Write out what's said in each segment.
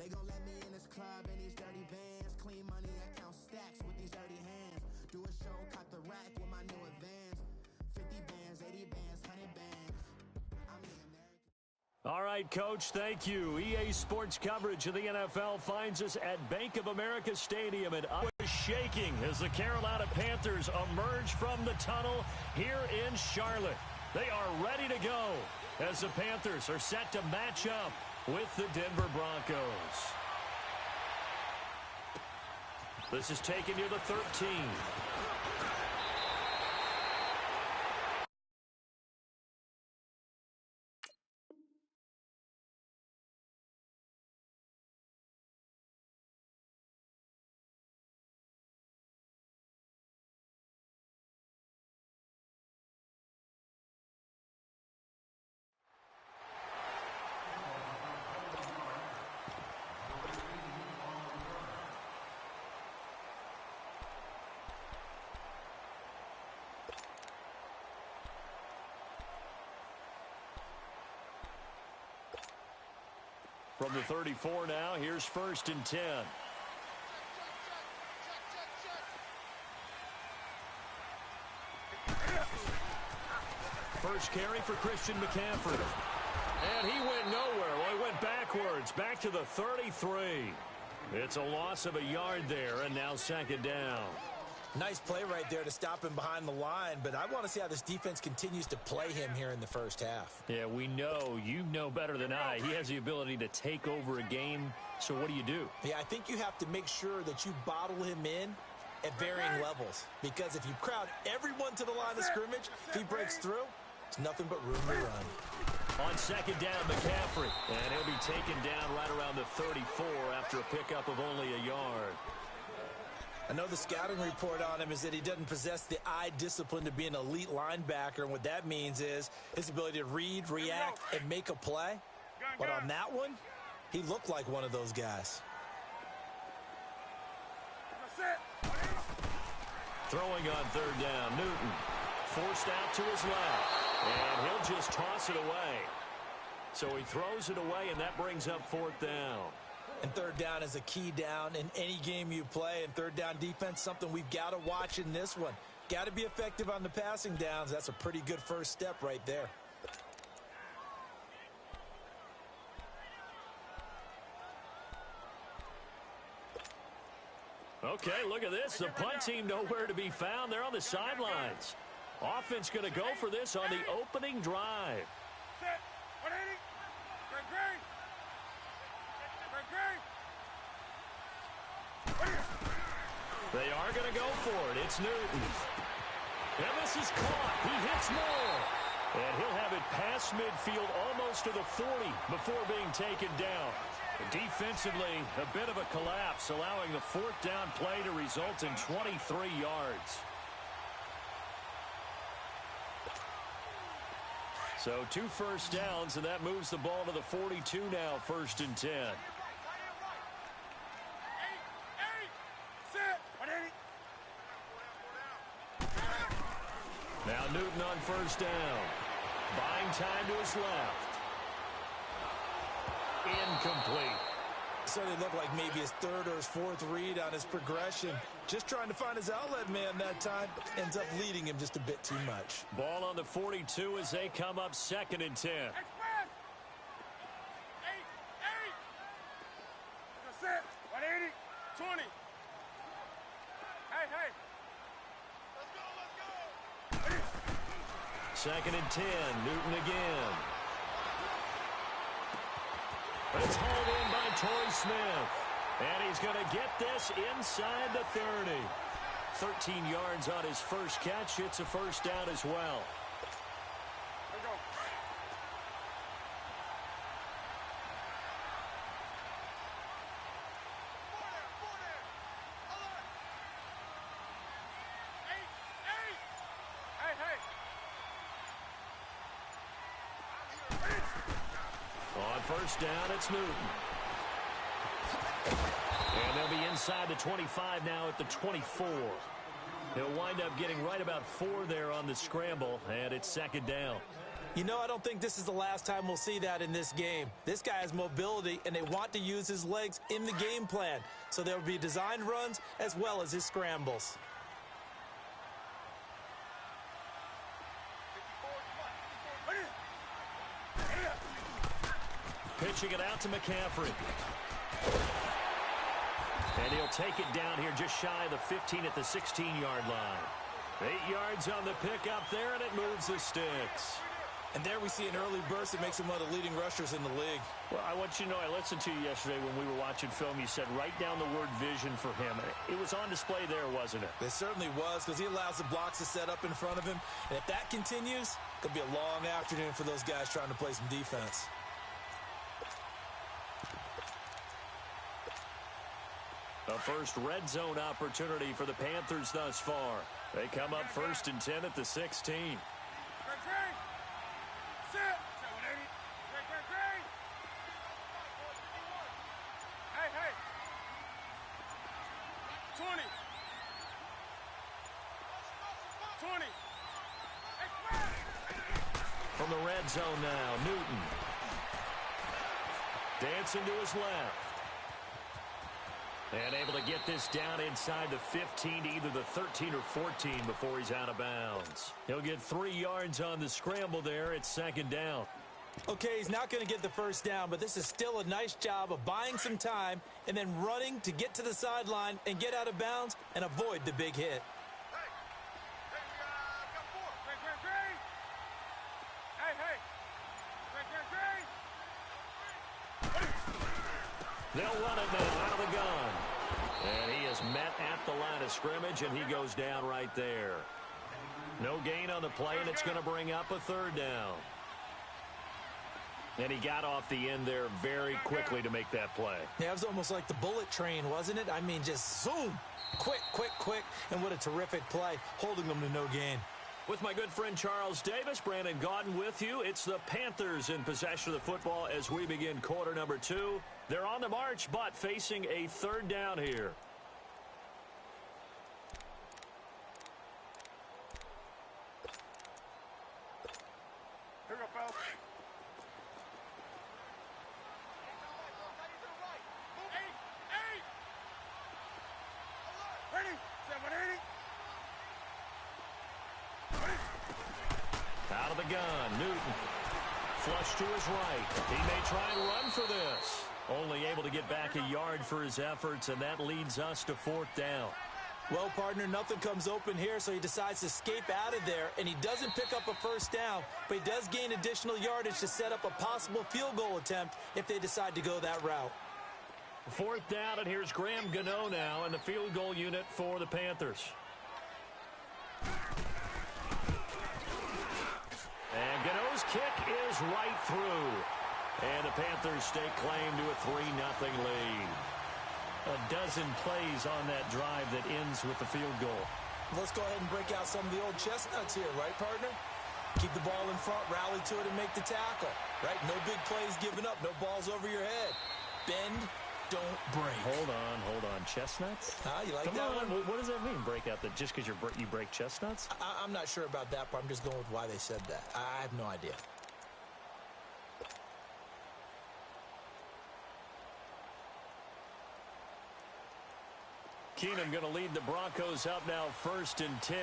They gon' let me in this club in these dirty vans. Clean money, I count stacks with these dirty hands. Do a show, cop the rack with my new advance. 50 bands, 80 bands, 100 bands. I'm the American. All right, Coach, thank you. EA Sports coverage of the NFL finds us at Bank of America Stadium, and I was shaking as the Carolina Panthers emerge from the tunnel here in Charlotte. They are ready to go as the Panthers are set to match up with the Denver Broncos. This is taken near the 13. From the 34 now, here's 1st and 10. First carry for Christian McCaffrey. And he went nowhere. Well, he went backwards, back to the 33. It's a loss of a yard there, and now 2nd down. Nice play right there to stop him behind the line, but I want to see how this defense continues to play him here in the first half. Yeah, we know. You know better than I. He has the ability to take over a game, so what do you do? Yeah, I think you have to make sure that you bottle him in at varying levels, because if you crowd everyone to the line of scrimmage, if he breaks through, it's nothing but room to run. On 2nd down, McCaffrey, and he'll be taken down right around the 34 after a pickup of only a yard. I know the scouting report on him is that he doesn't possess the eye discipline to be an elite linebacker, and what that means is his ability to read, react, and make a play. But on that one, he looked like one of those guys. Throwing on 3rd down, Newton forced out to his left, and he'll just toss it away. So he throws it away, and that brings up 4th down. And 3rd down is a key down in any game you play. And 3rd down defense, something we've got to watch in this one. Got to be effective on the passing downs. That's a pretty good first step right there. Okay, look at this. The punt team nowhere to be found. They're on the sidelines. Offense going to go for this on the opening drive. They are going to go for it. It's Newton. And this is caught. He hits more. And he'll have it past midfield almost to the 40 before being taken down. Defensively, a bit of a collapse, allowing the 4th down play to result in 23 yards. So 2 first downs, and that moves the ball to the 42 now, 1st and 10. Now Newton on 1st down. Buying time to his left. Incomplete. Certainly looked like maybe his 3rd or his 4th read on his progression. Just trying to find his outlet man that time. Ends up leading him just a bit too much. Ball on the 42 as they come up 2nd and 10. Second and 10, Newton again. It's hauled in by Torrey Smith. And he's going to get this inside the 30. 13 yards on his first catch. It's a 1st down as well. On 1st down, it's Newton. And they'll be inside the 25 now at the 24. He'll wind up getting right about 4 there on the scramble, and it's 2nd down. You know, I don't think this is the last time we'll see that in this game. This guy has mobility, and they want to use his legs in the game plan. So there will be designed runs as well as his scrambles. Pitching it out to McCaffrey. And he'll take it down here just shy of the 15 at the 16-yard line. 8 yards on the pickup there, and it moves the sticks. And there we see an early burst that makes him one of the leading rushers in the league. Well, I want you to know, I listened to you yesterday when we were watching film. You said write down the word vision for him. It was on display there, wasn't it? It certainly was, because he allows the blocks to set up in front of him. And if that continues, it could be a long afternoon for those guys trying to play some defense. A first red zone opportunity for the Panthers thus far. They come up 1st and 10 at the 16. From the red zone now, Newton. Dancing to his left. And able to get this down inside the 15 to either the 13 or 14 before he's out of bounds. He'll get 3 yards on the scramble there. It's 2nd down. Okay, he's not going to get the first down, but this is still a nice job of buying some time and then running to get to the sideline and get out of bounds and avoid the big hit. They'll run it now out of the gun. And he is met at the line of scrimmage, and he goes down right there. No gain on the play, and it's going to bring up a 3rd down. And he got off the end there very quickly to make that play. Yeah, it was almost like the bullet train, wasn't it? I mean, just zoom. Quick, quick, quick. And what a terrific play, holding them to no gain. With my good friend Charles Davis, Brandon Gaudin with you. It's the Panthers in possession of the football as we begin quarter number 2. They're on the march, but facing a 3rd down here. Here we go, fellas. Ready? 780. Out of the gun, Newton. Flush to his right. He may try and run for this. Only able to get back a yard for his efforts, and that leads us to 4th down. Well, partner, nothing comes open here, so he decides to escape out of there, and he doesn't pick up a first down, but he does gain additional yardage to set up a possible field goal attempt if they decide to go that route. 4th down, and here's Graham Gano now in the field goal unit for the Panthers. And Gano's kick is right through. And the Panthers stake claim to a 3-0 lead. A dozen plays on that drive that ends with the field goal. Let's go ahead and break out some of the old chestnuts here, right, partner? Keep the ball in front, rally to it, and make the tackle, right? No big plays given up, no balls over your head. Bend, don't break. Hold on. Chestnuts? You like Come that on. one? What does that mean, break out? That just because you break chestnuts? I'm not sure about that, but I'm just going with why they said that. I have no idea. Keenum going to lead the Broncos up now 1st and 10.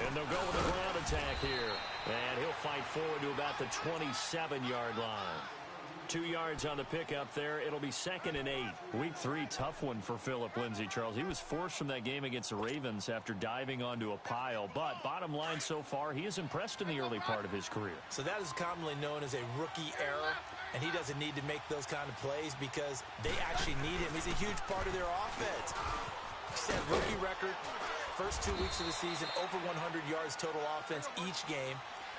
And they'll go with a ground attack here. And he'll fight forward to about the 27-yard line. 2 yards on the pickup there. It'll be 2nd and 8. Week 3, tough one for Phillip Lindsay, Charles. He was forced from that game against the Ravens after diving onto a pile. But bottom line so far, he is impressed in the early part of his career. So that is commonly known as a rookie error, and he doesn't need to make those kind of plays because they actually need him. He's a huge part of their offense. Set rookie record, first 2 weeks of the season, over 100 yards total offense each game.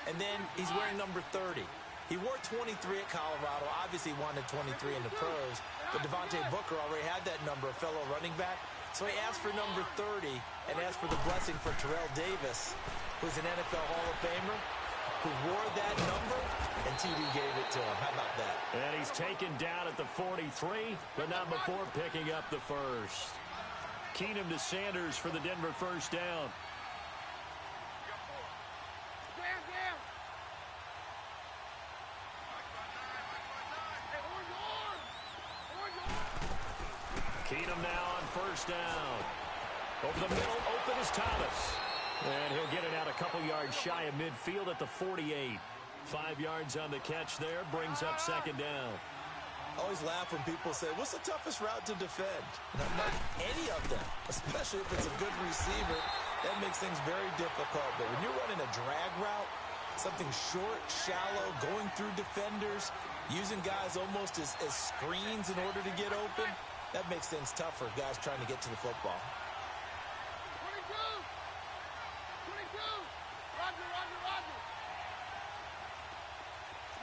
And then he's wearing number 30. He wore 23 at Colorado. Obviously wanted 23 in the pros. But Devontae Booker already had that number, a fellow running back. So he asked for number 30 and asked for the blessing for Terrell Davis, who's an NFL Hall of Famer, who wore that number, and TD gave it to him. How about that? And he's taken down at the 43, but not before picking up the first. Keenum to Sanders for the Denver first down. Keenum now on first down. Over the middle, open is Thomas. And he'll get it out a couple yards shy of midfield at the 48. 5 yards on the catch there, brings up second down. I always laugh when people say, what's the toughest route to defend? Not any of them, especially if it's a good receiver. That makes things very difficult. But when you're running a drag route, something short, shallow, going through defenders, using guys almost as screens in order to get open, that makes things tough for guys trying to get to the football. 22! 22! Roger, Roger, Roger!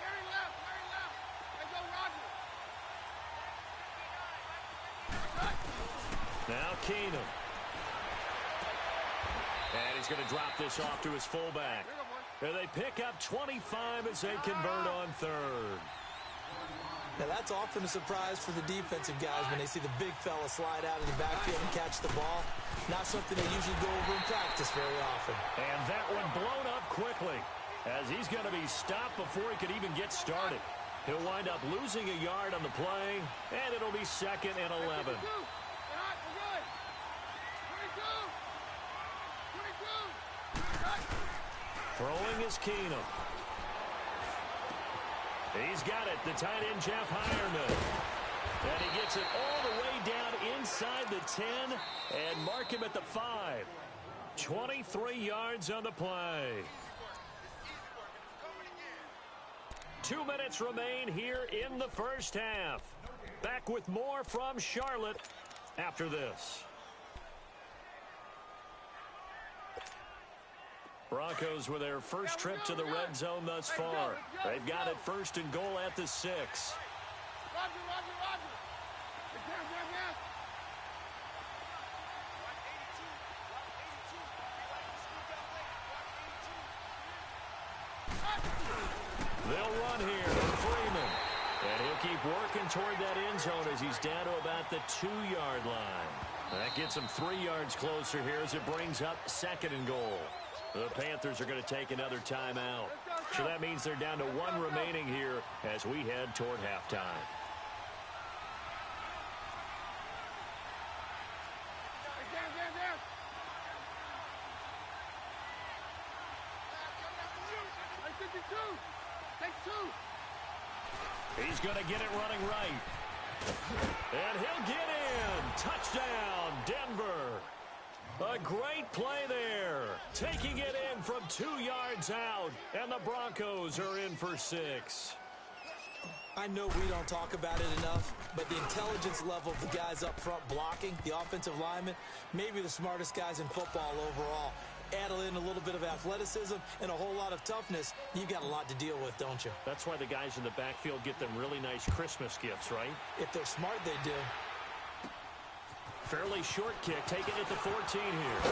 Mary left, Mary left! Let's go, Roger! Now Keenum. And he's going to drop this off to his fullback. And they pick up 25 as they convert on third. Now, that's often a surprise for the defensive guys when they see the big fella slide out of the backfield and catch the ball. Not something they usually go over in practice very often. And that one blown up quickly as he's going to be stopped before he could even get started. He'll wind up losing a yard on the play, and it'll be 2nd and 11. 22! Throwing is Keenum. He's got it, the tight end, Jeff Heuerman. And he gets it all the way down inside the 10 and mark him at the 5. 23 yards on the play. 2 minutes remain here in the first half. Back with more from Charlotte after this. Broncos with their first trip to the red zone thus far. They've got it 1st and goal at the 6. Roger, Roger, Roger! Down, down, down! They'll run here from Freeman. And he'll keep working toward that end zone as he's down to about the 2-yard line. That gets him 3 yards closer here as it brings up 2nd and goal. The Panthers are going to take another timeout. So that means they're down to 1 remaining here as we head toward halftime. Down, down, down! Take 52! Take 2! He's going to get it running right. And he'll get in. Touchdown, Denver. A great play there. Taking it in from 2 yards out. And the Broncos are in for 6. I know we don't talk about it enough, but the intelligence level of the guys up front blocking, the offensive linemen, maybe the smartest guys in football overall. Add in a little bit of athleticism and a whole lot of toughness, you've got a lot to deal with, don't you? That's why the guys in the backfield get them really nice Christmas gifts, right? If they're smart, they do. Fairly short kick, taken at the 14 here.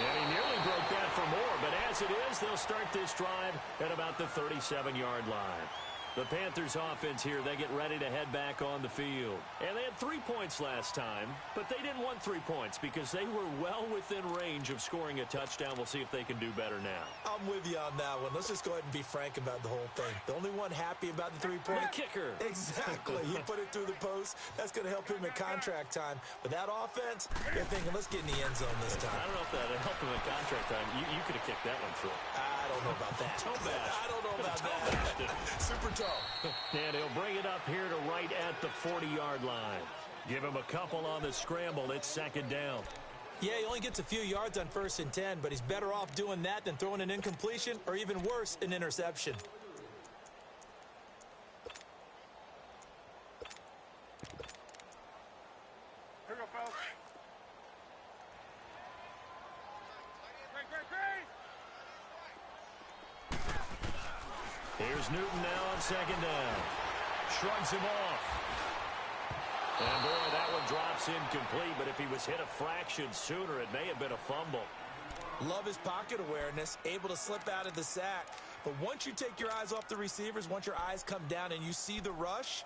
And he nearly broke that for more, but as it is, they'll start this drive at about the 37-yard line. The Panthers offense here, they get ready to head back on the field. And they had 3 points last time, but they didn't want 3 points because they were well within range of scoring a touchdown. We'll see if they can do better now. I'm with you on that one. Let's just go ahead and be frank about the whole thing. The only one happy about the 3-point. The kicker. Exactly. He put it through the post. That's going to help him at contract time. But that offense, they're thinking, let's get in the end zone this time. I don't know if that helped him at contract time. You could have kicked that one through. I don't know about that. Toe bash. I don't know about that. Super toe. And he'll bring it up here to right at the 40-yard line. Give him a couple on the scramble. It's 2nd down. Yeah, he only gets a few yards on 1st and 10, but he's better off doing that than throwing an incompletion or even worse, an interception. Here we go, fellas. Great! Here's Newton now on 2nd down. Shrugs him off. And boy, that one drops incomplete, but if he was hit a fraction sooner, it may have been a fumble. Love his pocket awareness, able to slip out of the sack. But once you take your eyes off the receivers, once your eyes come down and you see the rush,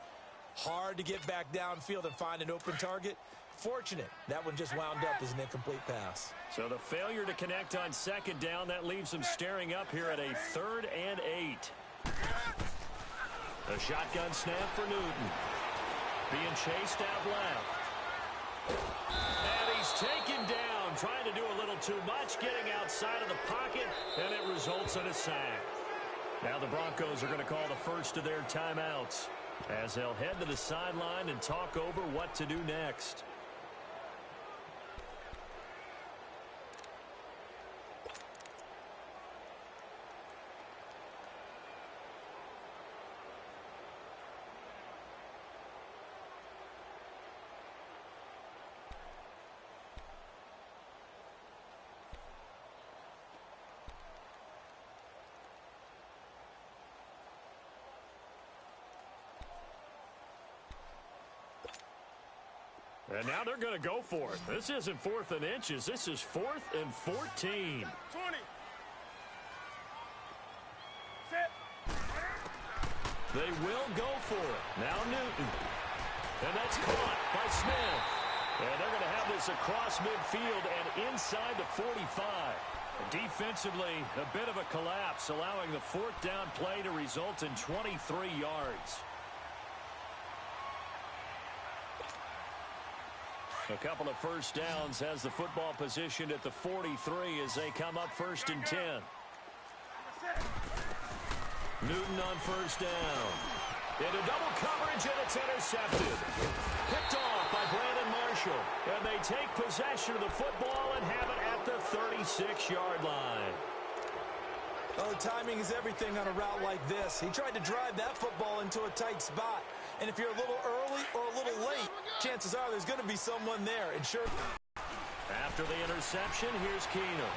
hard to get back downfield and find an open target. Fortunate, that one just wound up as an incomplete pass. So the failure to connect on second down, that leaves them staring up here at a 3rd and 8. A shotgun snap for Newton. Being chased out left. And he's taken down, trying to do a little too much, getting outside of the pocket, and it results in a sack. Now the Broncos are going to call the first of their timeouts as they'll head to the sideline and talk over what to do next. And now they're going to go for it. This isn't 4th and inches. This is 4th and 14. 20. Set. They will go for it. Now Newton. And that's caught by Smith. And they're going to have this across midfield and inside the 45. Defensively, a bit of a collapse, allowing the 4th down play to result in 23 yards. A couple of first downs has the football positioned at the 43 as they come up 1st and 10. Newton on 1st down. Into double coverage, and it's intercepted. Picked off by Brandon Marshall. And they take possession of the football and have it at the 36-yard line. Oh, timing is everything on a route like this. He tried to drive that football into a tight spot. And if you're a little early or a little late, chances are there's going to be someone there. And sure. After the interception, here's Keenum.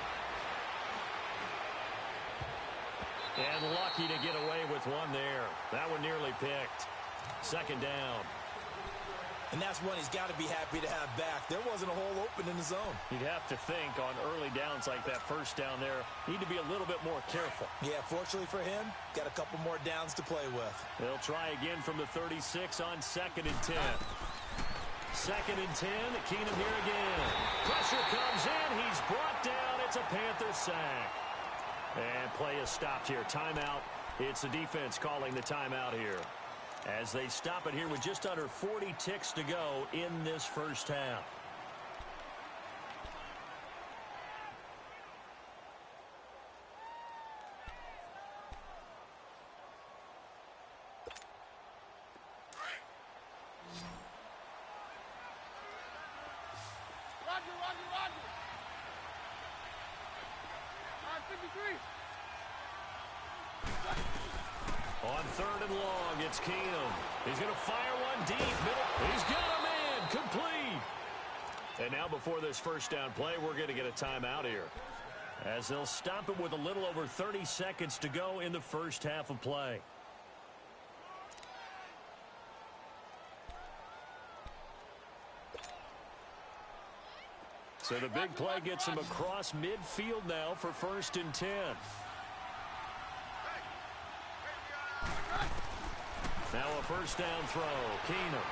And lucky to get away with one there. That one nearly picked. 2nd down. And that's one he's got to be happy to have back. There wasn't a hole open in the zone. You'd have to think on early downs like that 1st down there, need to be a little bit more careful. Yeah, fortunately for him, got a couple more downs to play with. They'll try again from the 36 on 2nd and 10. 2nd and 10, Keenum here again. Pressure comes in, he's brought down, it's a Panther sack. And play is stopped here. Timeout. It's the defense calling the timeout here, as they stop it here with just under 40 ticks to go in this 1st half. Roger. 53. On 3rd and long, it's Keenum. He's going to fire one deep. Middle. He's got him in. Complete. And now before this 1st down play, we're going to get a timeout here, as they'll stop it with a little over 30 seconds to go in the 1st half of play. So the big play gets him across midfield now for 1st and 10. Now a 1st down throw. Keenum.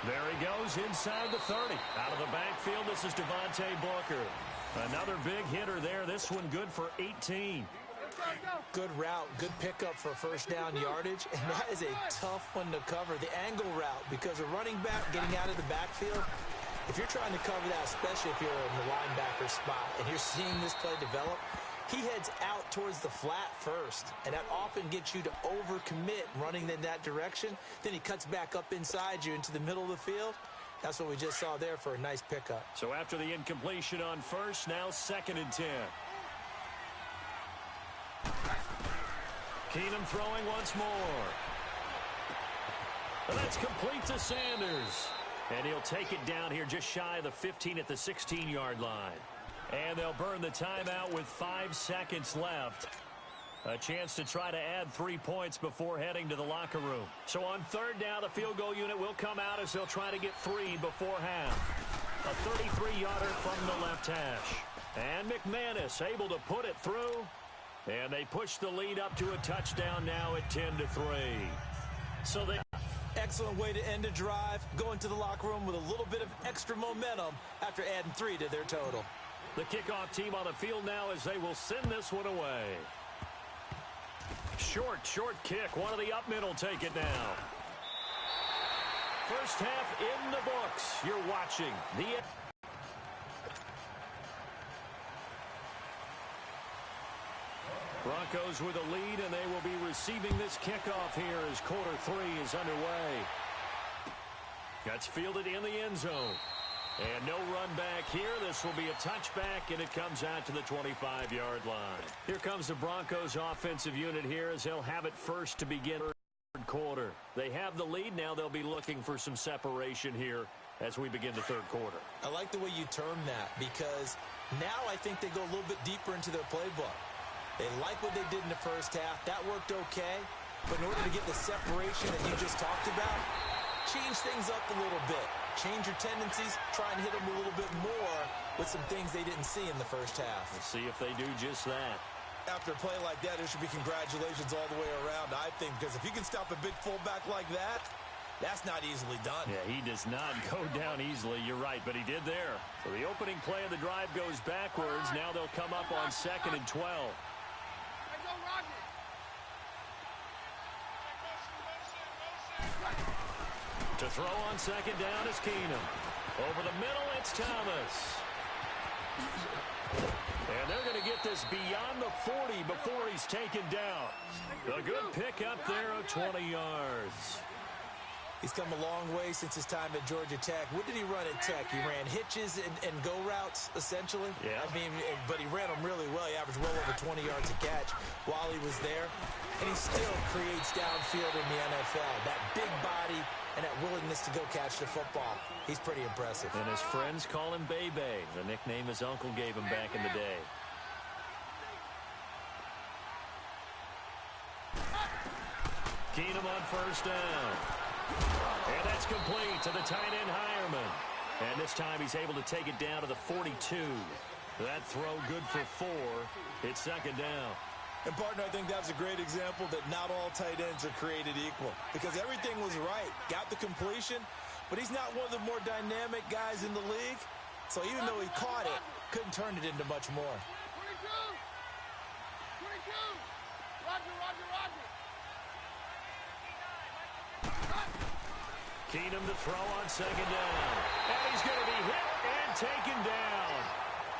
There he goes inside the 30. Out of the backfield, this is Devontae Booker. Another big hitter there. This one good for 18. Good route, good pickup for 1st down yardage, and that is a tough one to cover. The angle route, because a running back getting out of the backfield, if you're trying to cover that, especially if you're in the linebacker spot and you're seeing this play develop, he heads out towards the flat first, and that often gets you to overcommit running in that direction. Then he cuts back up inside you into the middle of the field. That's what we just saw there for a nice pickup. So after the incompletion on 1st, now 2nd and 10. Keenum throwing once more. And that's complete to Sanders. And he'll take it down here just shy of the 15 at the 16-yard line. And they'll burn the timeout with 5 seconds left. A chance to try to add 3 points before heading to the locker room. So on third down, the field goal unit will come out as they'll try to get 3 before half. A 33-yarder from the left hash. And McManus able to put it through. And they push the lead up to a touchdown now at 10-3. So they... Excellent way to end a drive. Going to the locker room with a little bit of extra momentum after adding 3 to their total. The kickoff team on the field now as they will send this one away. Short kick. One of the up men will take it now. First half in the books. You're watching the... Broncos with a lead, and they will be receiving this kickoff here as quarter 3 is underway. That's fielded in the end zone. And no run back here. This will be a touchback, and it comes out to the 25-yard line. Here comes the Broncos offensive unit here as they'll have it first to begin third quarter. They have the lead. Now they'll be looking for some separation here as we begin the third quarter. I like the way you term that because now I think they go a little bit deeper into their playbook. They like what they did in the first half. That worked okay. But in order to get the separation that you just talked about, change things up a little bit. Change your tendencies. Try and hit them a little bit more with some things they didn't see in the first half. Let's see if they do just that. After a play like that, there should be congratulations all the way around, I think, because if you can stop a big fullback like that, that's not easily done. Yeah, he does not go down easily. You're right, but he did there. So the opening play of the drive goes backwards. Now they'll come up on 2nd and 12. To throw on second down is Keenum. Over the middle, it's Thomas. And they're going to get this beyond the 40 before he's taken down. A good pickup there of 20 yards. He's come a long way since his time at Georgia Tech. What did he run at Tech? He ran hitches and go routes, essentially. Yeah. I mean, but he ran them really well. He averaged well over 20 yards a catch while he was there. And he still creates downfield in the NFL. That big body and that willingness to go catch the football. He's pretty impressive. And his friends call him Bebe, the nickname his uncle gave him back in the day. Keenum on first down. And that's complete to the tight end, Hireman. And this time he's able to take it down to the 42. That throw good for 4. It's second down. And, partner, I think that's a great example that not all tight ends are created equal because everything was right. Got the completion, but he's not one of the more dynamic guys in the league. So even though he caught it, couldn't turn it into much more. 22. Roger. Keenum to throw on second down. And he's going to be hit and taken down.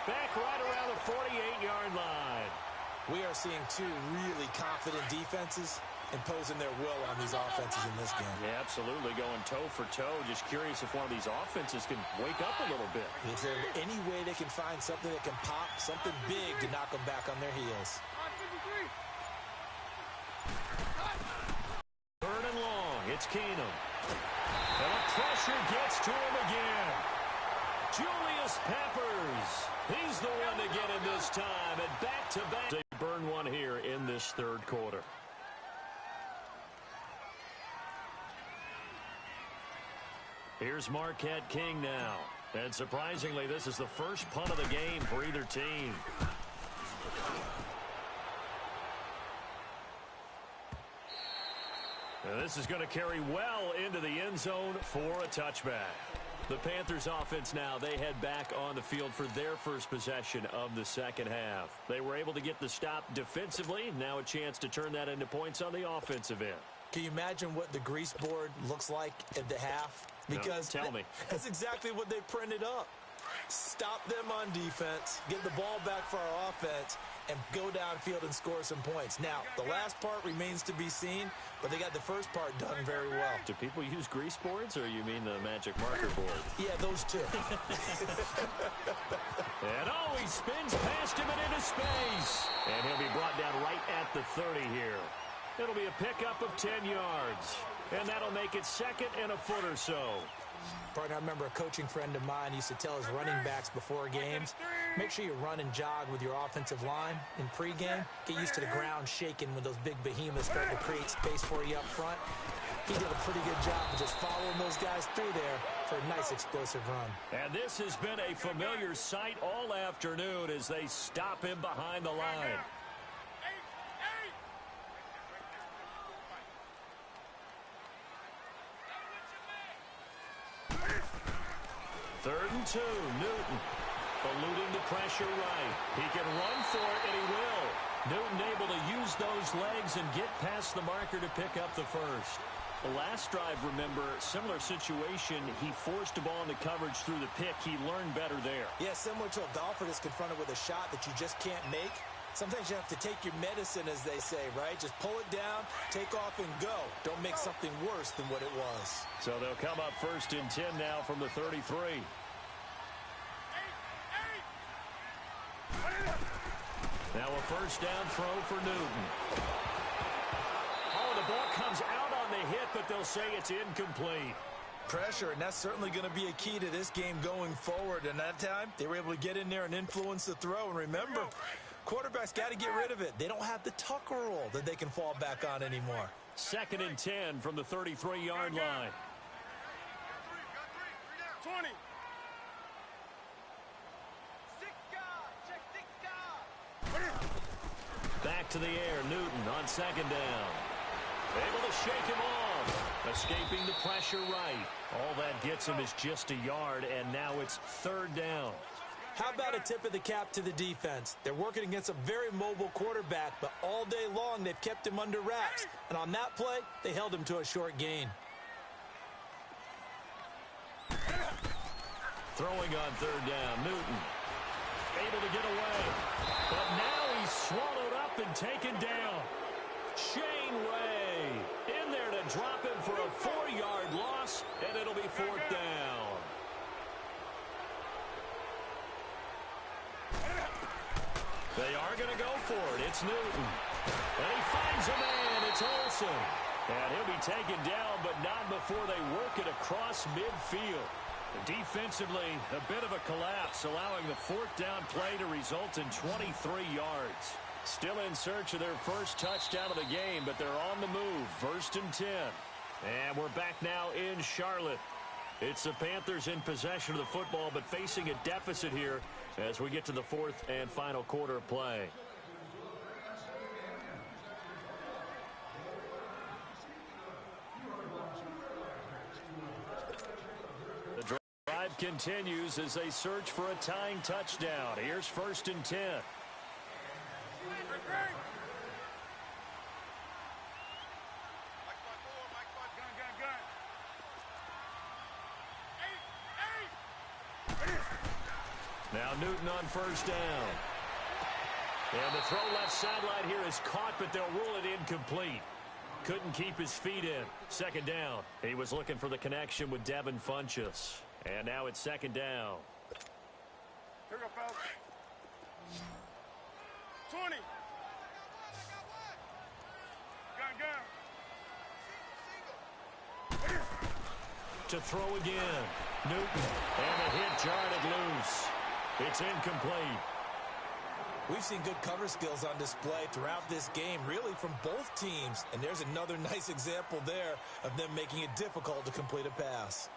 Back right around the 48-yard line. We are seeing 2 really confident defenses imposing their will on these offenses in this game. Yeah, absolutely, going toe for toe. Just curious if one of these offenses can wake up a little bit. Is there any way they can find something that can pop, something big to knock them back on their heels? 3rd and long, it's Keenum. And the pressure gets to him again. Julius Peppers. He's the one to get him this time. And back-to-back. They burn one here in this third quarter. Here's Marquette King now. And surprisingly, this is the first punt of the game for either team. And this is going to carry well into the end zone for a touchback. The Panthers offense now, they head back on the field for their first possession of the second half. They were able to get the stop defensively. Now a chance to turn that into points on the offensive end. Can you imagine what the grease board looks like at the half? Because no, tell me. That's exactly what they printed up. Stop them on defense, get the ball back for our offense, and go downfield and score some points. Now, the last part remains to be seen, but they got the first part done very well. Do people use grease boards, or you mean the magic marker board? Yeah, those two. And he spins past him and into space. And he'll be brought down right at the 30 here. It'll be a pickup of 10 yards. And that'll make it 2nd and a foot or so. Partner, I remember a coaching friend of mine used to tell his running backs before games, make sure you run and jog with your offensive line in pregame. Get used to the ground shaking when those big behemoths start to create space for you up front. He did a pretty good job of just following those guys through there for a nice explosive run. And this has been a familiar sight all afternoon as they stop him behind the line. Third and 2, Newton eluding the pressure right. He can run for it, and he will. Newton able to use those legs and get past the marker to pick up the first. The last drive, remember, similar situation. He forced the ball into coverage through the pick. He learned better there. Yeah, similar to a golfer that's confronted with a shot that you just can't make. Sometimes you have to take your medicine, as they say, right? Just pull it down, take off, and go. Don't make something worse than what it was. So they'll come up first and 10 now from the 33. Now a first down throw for Newton. Oh, the ball comes out on the hit, but they'll say it's incomplete. Pressure, and that's certainly going to be a key to this game going forward. And that time, they were able to get in there and influence the throw. And remember, quarterbacks got to get rid of it. They don't have the tuck rule that they can fall back on anymore. Second and 10 from the 33-yard line. 20. Back to the air, Newton on second down. Able to shake him off. Escaping the pressure right. All that gets him is just a yard, and now it's third down. How about a tip of the cap to the defense? They're working against a very mobile quarterback, but all day long they've kept him under wraps. And on that play, they held him to a short gain. Throwing on third down, Newton. Able to get away. But now he's swallowed up and taken down. Shane Ray in there to drop him for a 4-yard loss, and it'll be fourth down. They are going to go for it. It's Newton. And he finds a man. It's Olsen. And he'll be taken down, but not before they work it across midfield. Defensively, a bit of a collapse, allowing the fourth down play to result in 23 yards. Still in search of their first touchdown of the game, but they're on the move. First and 10. And we're back now in Charlotte. It's the Panthers in possession of the football, but facing a deficit here as we get to the fourth and final quarter of play. The drive continues as they search for a tying touchdown. Here's first and 10. Now Newton on first down. And the throw left sideline here is caught, but they'll rule it incomplete. Couldn't keep his feet in. Second down. He was looking for the connection with Devin Funchess. And now it's second down. Here we go, fellas. 20. Gun. To throw again. Newton. And the hit jarred it loose. It's incomplete. We've seen good cover skills on display throughout this game, really from both teams. And there's another nice example there of them making it difficult to complete a pass.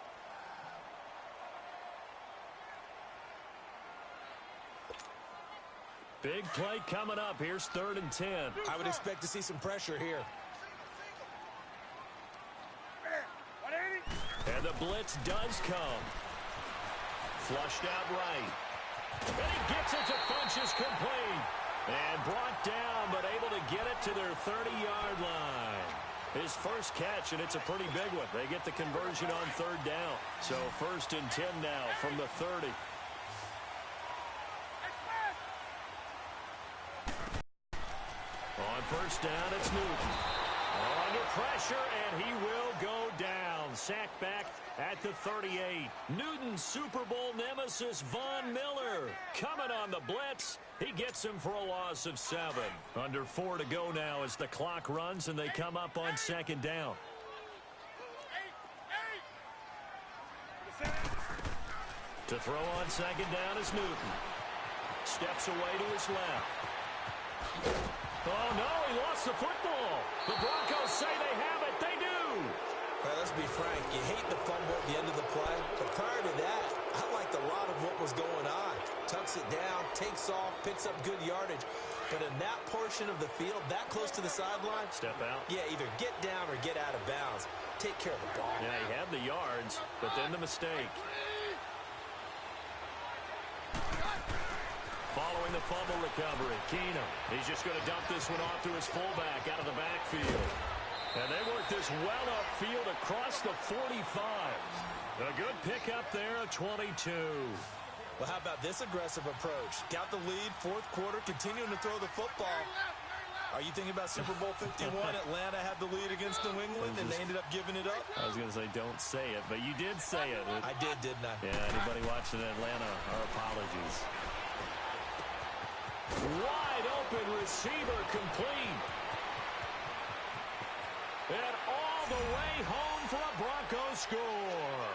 Big play coming up. Here's third and 10. I would expect to see some pressure here. And the blitz does come. Flushed out right. And he gets it to Funchess complete. And brought down, but able to get it to their 30-yard line. His first catch, and it's a pretty big one. They get the conversion on third down. So first and 10 now from the 30. On first down, it's Newton. Under pressure, and he will go down. Sacked back at the 38. Newton's Super Bowl nemesis, Von Miller, coming on the blitz. He gets him for a loss of 7. Under 4 to go now as the clock runs, and they come up on second down. To throw on second down is Newton. Steps away to his left. Oh, no, he lost the football. The Broncos say they have it. They do. Well, let's be frank. You hate the fumble at the end of the play. But prior to that, I liked a lot of what was going on. Tucks it down, takes off, picks up good yardage. But in that portion of the field, that close to the sideline, step out. Yeah, either get down or get out of bounds. Take care of the ball. Yeah, he had the yards, but then the mistake. Following the fumble recovery, Keenum. He's just going to dump this one off to his fullback out of the backfield. And they work this well upfield across the 45. A good pickup there, a 22. Well, how about this aggressive approach? Got the lead, fourth quarter, continuing to throw the football. Are you thinking about Super Bowl 51? Atlanta had the lead against New England, and they ended up giving it up? I was going to say, don't say it, but you did say it. I did, didn't I? Yeah, anybody watching Atlanta, our apologies. Wide open receiver complete. And all the way home for a Broncos score.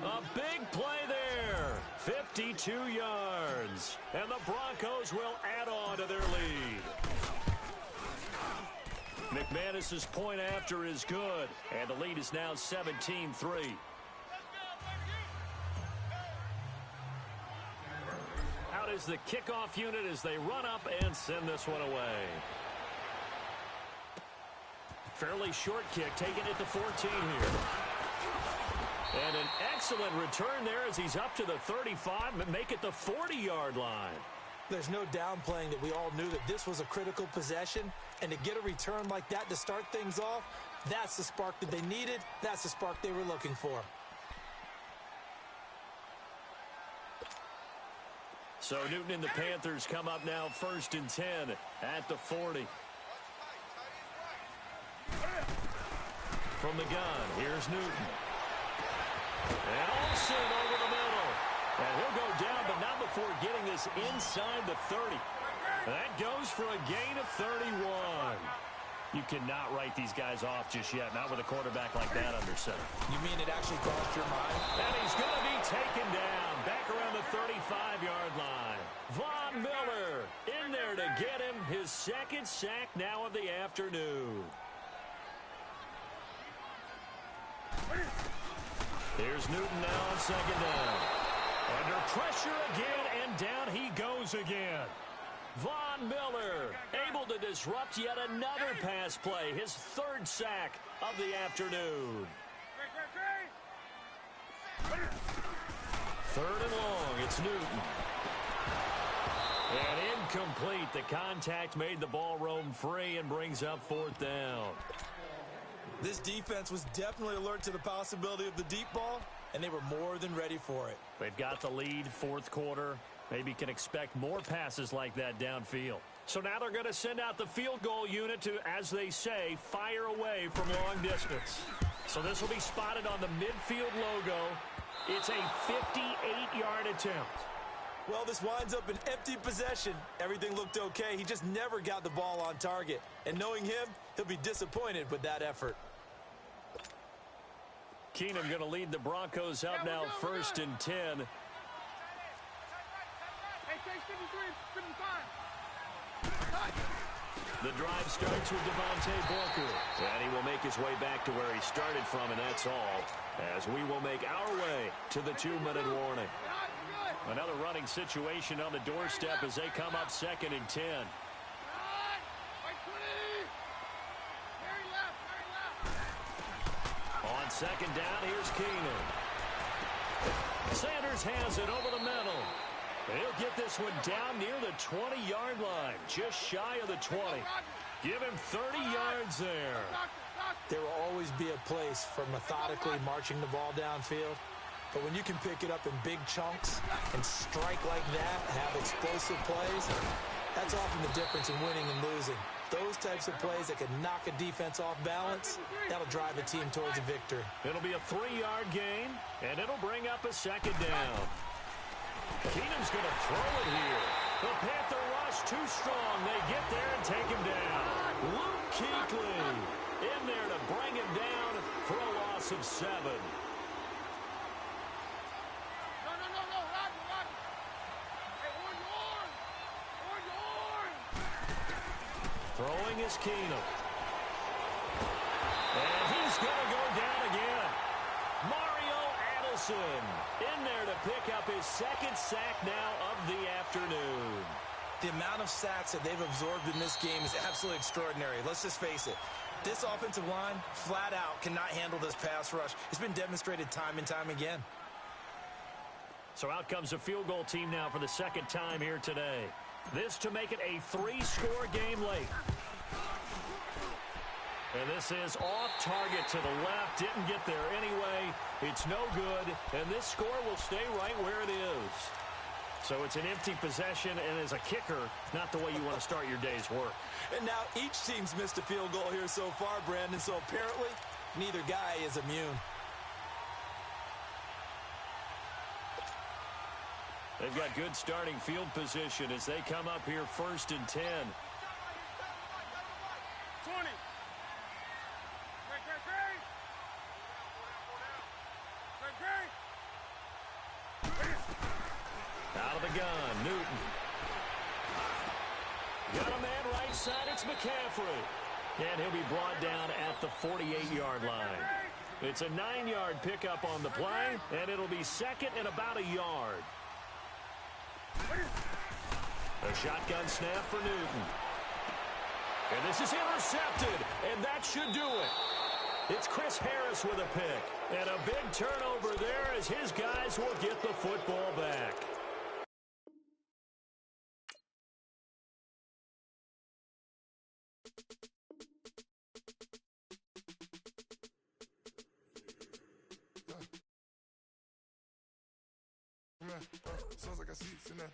A big play there. 52 yards. And the Broncos will add on to their lead. McManus's point after is good. And the lead is now 17-3. Out is the kickoff unit as they run up and send this one away. Fairly short kick, taking it to 14 here. And an excellent return there as he's up to the 35, but make it the 40-yard line. There's no downplaying that we all knew that this was a critical possession, and to get a return like that to start things off, that's the spark that they needed. That's the spark they were looking for. So Newton and the Panthers come up now 1st and 10 at the 40. From the gun, here's Newton. And Olsen over the middle. And he'll go down, but not before getting this inside the 30. That goes for a gain of 31. You cannot write these guys off just yet, not with a quarterback like that under center. You mean it actually crossed your mind? And he's going to be taken down back around the 35-yard line. Von Miller in there to get him his second sack now of the afternoon. Here's Newton now on second down. Under pressure again, and down he goes again. Von Miller able to disrupt yet another pass play, his third sack of the afternoon. Third and long, it's Newton. And incomplete. The contact made the ball roam free and brings up fourth down. This defense was definitely alert to the possibility of the deep ball, and they were more than ready for it. They've got the lead, fourth quarter. Maybe can expect more passes like that downfield. So now they're going to send out the field goal unit to, as they say, fire away from long distance. So this will be spotted on the midfield logo. It's a 58-yard attempt. Well, this winds up an empty possession. Everything looked okay. He just never got the ball on target. And knowing him, he'll be disappointed with that effort. Keenum going to lead the Broncos up now 1st and 10. The drive starts with Devontae Booker. And he will make his way back to where he started from, and that's all. As we will make our way to the 2-minute warning. Another running situation on the doorstep as they come up 2nd and 10. On second down, here's Keenum. Sanders has it over the middle. He'll get this one down near the 20-yard line, just shy of the 20. Give him 30 yards there. There will always be a place for methodically marching the ball downfield. But when you can pick it up in big chunks and strike like that, have explosive plays, that's often the difference in winning and losing. Those types of plays that can knock a defense off balance, that'll drive a team towards a victory. It'll be a 3-yard gain, and it'll bring up a second down. Keenum's going to throw it here. The Panther rush too strong. They get there and take him down. Luke Kuechly in there to bring him down for a loss of 7. Throwing is Keenum. And he's going to go down again. Mario Addison in there to pick up his second sack now of the afternoon. The amount of sacks that they've absorbed in this game is absolutely extraordinary. Let's just face it. This offensive line, flat out, cannot handle this pass rush. It's been demonstrated time and time again. So out comes a field goal team now for the second time here today. This to make it a 3-score game late. And this is off target to the left. Didn't get there anyway. It's no good. And this score will stay right where it is. So it's an empty possession, and as a kicker, not the way you want to start your day's work. And now each team's missed a field goal here so far, Brandon. So apparently, neither guy is immune. They've got good starting field position as they come up here 1st and 10. 20. Out of the gun, Newton. Got a man right side, it's McCaffrey. And he'll be brought down at the 48-yard line. It's a 9-yard pickup on the play, and it'll be second and about a yard. A shotgun snap for Newton. And this is intercepted, and that should do it. It's Chris Harris with a pick. And a big turnover there as his guys will get the football back. Sounds like I see it in that.